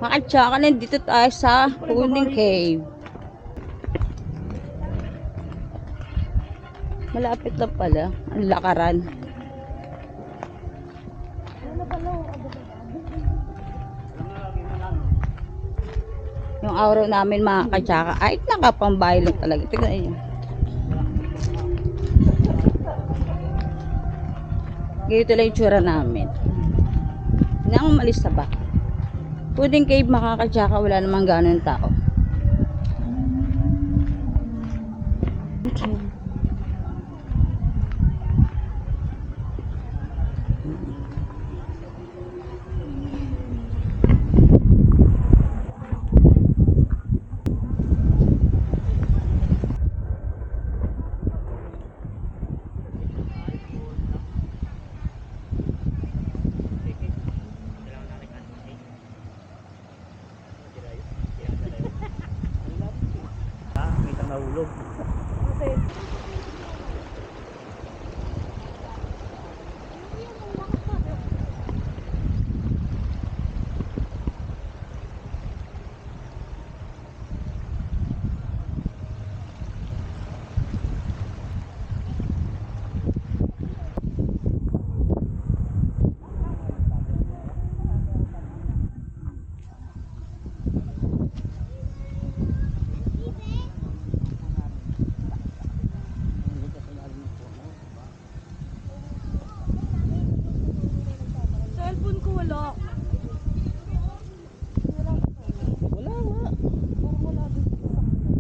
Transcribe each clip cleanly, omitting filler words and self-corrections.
Tsaka nandito tayo sa Huling Cave. Malapit na pala ang lakaran. Yung araw namin mga katsaka ay nakapambahay lang talaga. Tignan niyo. Ganito lang yung tsura namin. Nang umalis na ba? Huling Cave mga katsaka, wala namang ganun tao. Nahulog. Okay. Cellphone ko wala. Wala nga. Parang wala dito sa kanila.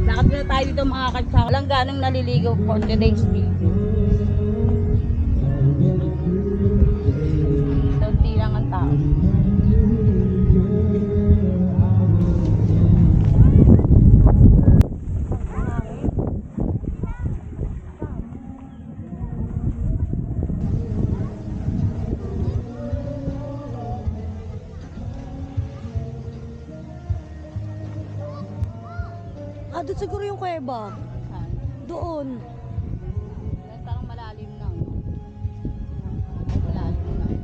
Lakad na tayo dito mga katsaka. Walang ganang naliligaw for today's video. Kaunti lang ang tao. Doon siguro yung kuweba. Doon. Parang malalim lang. Malalim lang.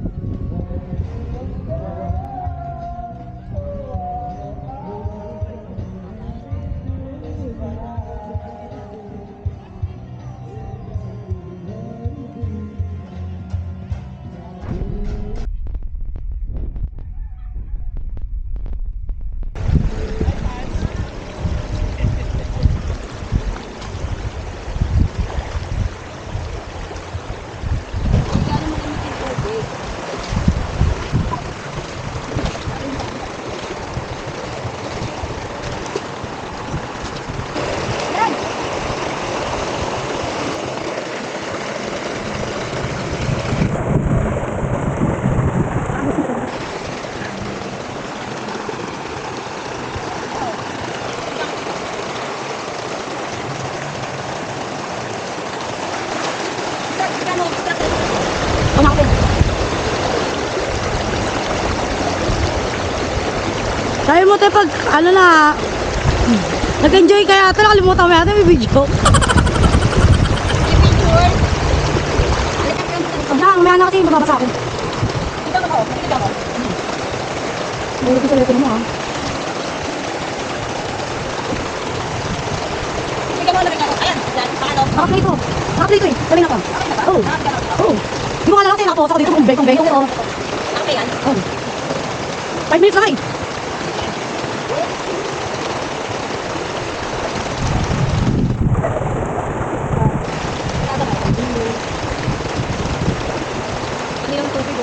Sabi mo tayo pag, ano na, nag-enjoy ka yata, nakalimutan mo yata, may video. May anak kasi yung bababa sa akin. Dito ako. Dito ako. May ito sa letter mo ha. Bigyan mo na rin ako. Ayan. Diyan. Paano? Nakaplay ito. Nakaplay ito eh. Sabi na ka. Oo. Oo. Di mo kala kasi nakapost ako dito kung bake. Oo. Okay yan. Oo. 5 minutes lang eh. Hindi lang tubig.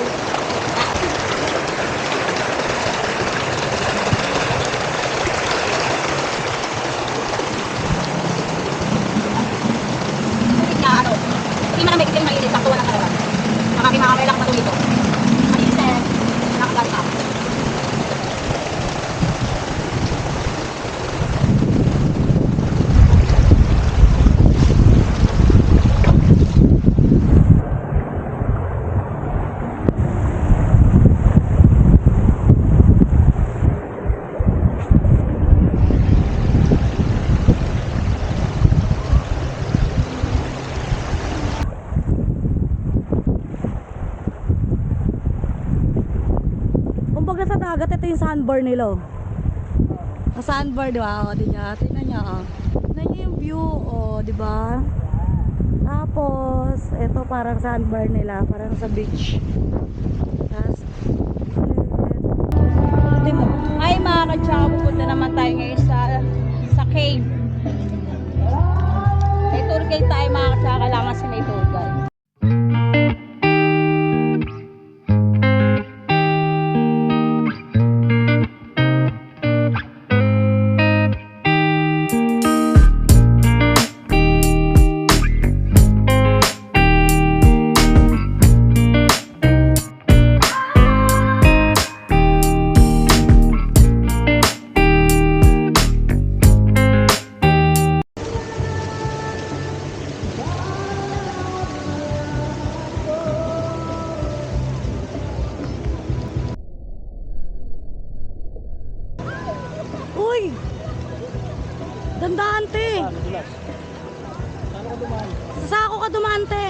dagat. Ito yung sandbar nila. Oh. Ang sandbar, di ba? O, di niya. Tingnan niya, oh. Tingnan niyo yung view, oh, di ba? Tapos, ito parang sandbar nila. Parang sa beach. Tapos, Hi mga katsaka, pupunta naman tayo ngayon sa cave. May tour guide tayo mga katsaka, kailangan sa may tour guide. uy! Dandaan, te! Dulas. Saan ka dumaan? Sa sako ka dumaan, te!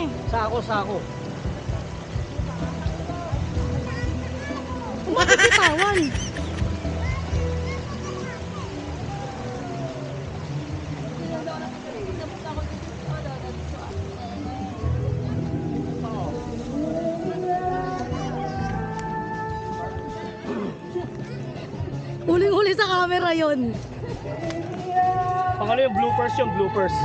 Sako. Umakit bitawan! Huling-huli sa camera yon. Pangalo yung bloopers.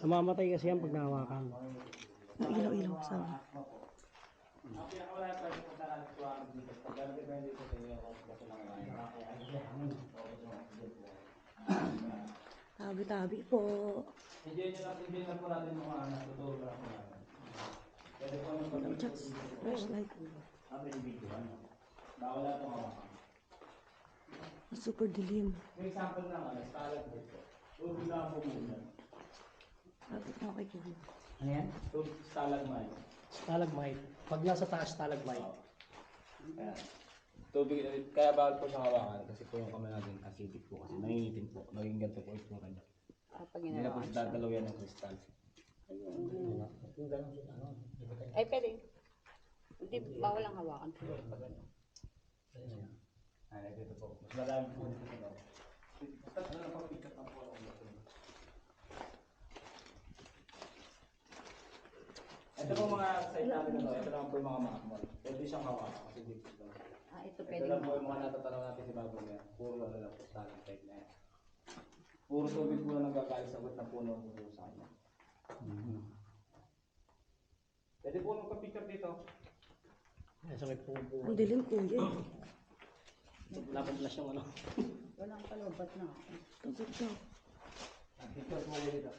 Namamatay kasi yan pag nahawakan. Ilaw-ilaw sa tabi-tabi po. Chucks, flashlight. Super dilim. Lapit na kay Kuya. Ano yan? Stalagmite. Pag nasa taas, stalagmite. Tubig, kaya bawal po sa hawakan kasi po yung kamay natin acidic po kasi nangingitim po, naging ganito po itsura niya. Kapag Hindi na po ginawa. dadalaw yan ng kristal. Ay, pwede. Hindi, bawal ang hawakan. Ay, dito po. Mas madami po dito sa loob. Basta ano lang pag-pick up po ako. Ito po mga side natin na to, ito lang po yung mga makakmol. Pwede siyang hawakan kasi dito ito. Ah, ito Ito pwede lang po mo. yung mga natatanaw natin si Bago niya. Puro ano lang po, stalactite na yan. Puro tubig po na nagkakalis sa na puno ang puno sa kanya. Pwede po nung ka-pick up dito. Yan sa may pupo. Ang dilim Kuya. Lapad na siyang ano. Walang kalobat na. Tugtog daw. Pick up po dito.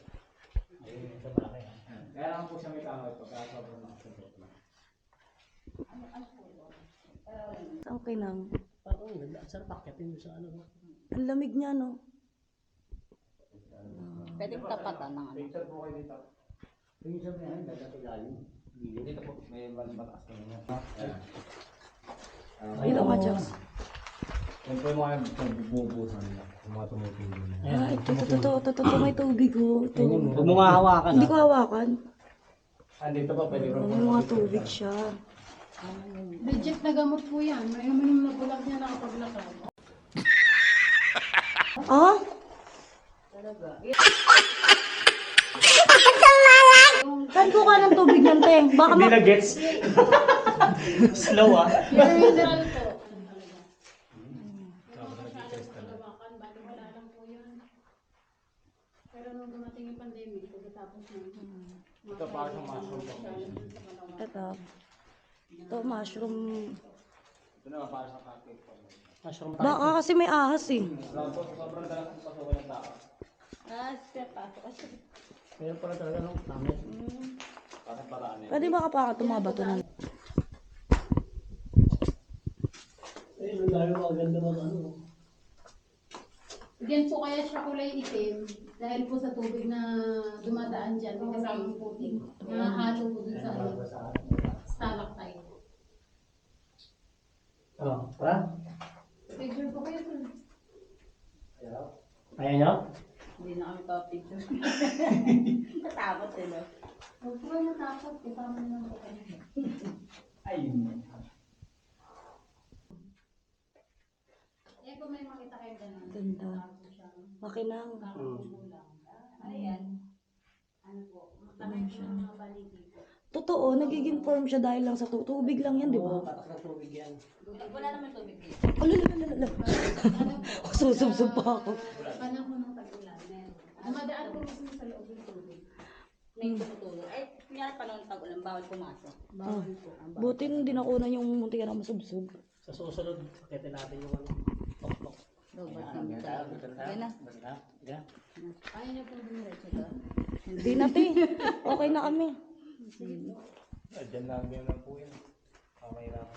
Ayun, ito pa kaya. Kaya lang po siya may kamay pagka sobrang nakasundot na. Okay lang. Parang ganda. Ang sarap akyatin mo sa ano. Ang lamig niya, no? Pwede tapatan ng ano. Picture po kayo dito. Picture na yan, nagkatigaling. Dito po, may mataas na niya. Ilaw ka, Chucks. Yan po yung mga bububusan nila. Yung mga tumutulong nila. Ah, ito, may tubig, oh. Ito. Huwag mo nga hawakan. Hindi ko hawakan. Dito pa pwede rin po. May mga tubig siya. Legit na gamot po yan. May uminom na bulak niya nakapaglakad. Ah? Saan ko ka ng tubig yan, Teng? Baka Hindi na gets. Slow ah. Mineral po. Labakan, bali wala lang po yun. Pero nung dumating yung pandemic, pagkatapos nun, Ito para sa mushroom formation. ito, mushroom. Ito naman para sa cupcake formation. Mushroom Baka kasi may ahas eh. Sobrang dalas ng pasukan ng tao. Meron pala talaga nung tamit. Para paraan yan. Pwede baka pa tumabato na. Eh, ang dami mo agad naman ano. Diyan po kaya siya kulay itim dahil po sa tubig na dumadaan dyan. May kasamang puting na halo po dun sa stalactite. Oh, tara. Picture po kayo dun. Ayan nyo? Hindi na kami pa-picture. Natakot sila. Huwag po kayo natakot. Kasama na lang po kayo. Ayun. Eh kung may makita kayo ganun. Ganda. Makinang. Ayan. Ano po? Makita kayo ng mga baliki po. Totoo, nagiging form siya dahil lang sa tubig lang yan, di ba? Tatak ng tubig yan. Wala naman tubig dito. Alalala. Susubsub pa ako. Panahon ng tag-ulan. Meron. Dumadaan po mismo sa loob ng tubig. May tumutulong. Eh, kunyari pa noon tag-ulan, bawal pumasok. Bawal po. Buti nung dinakunan yung munti ka na masubsob. Sa susunod, pakitin natin yung ano. Tok-tok. Lobat naman tayo. Yan na. Basta. Yeah. Ayaw niyo po dumiretso doon. Hindi na, te. Okay na kami. Diyan lang din lang po yun. Kamay lang.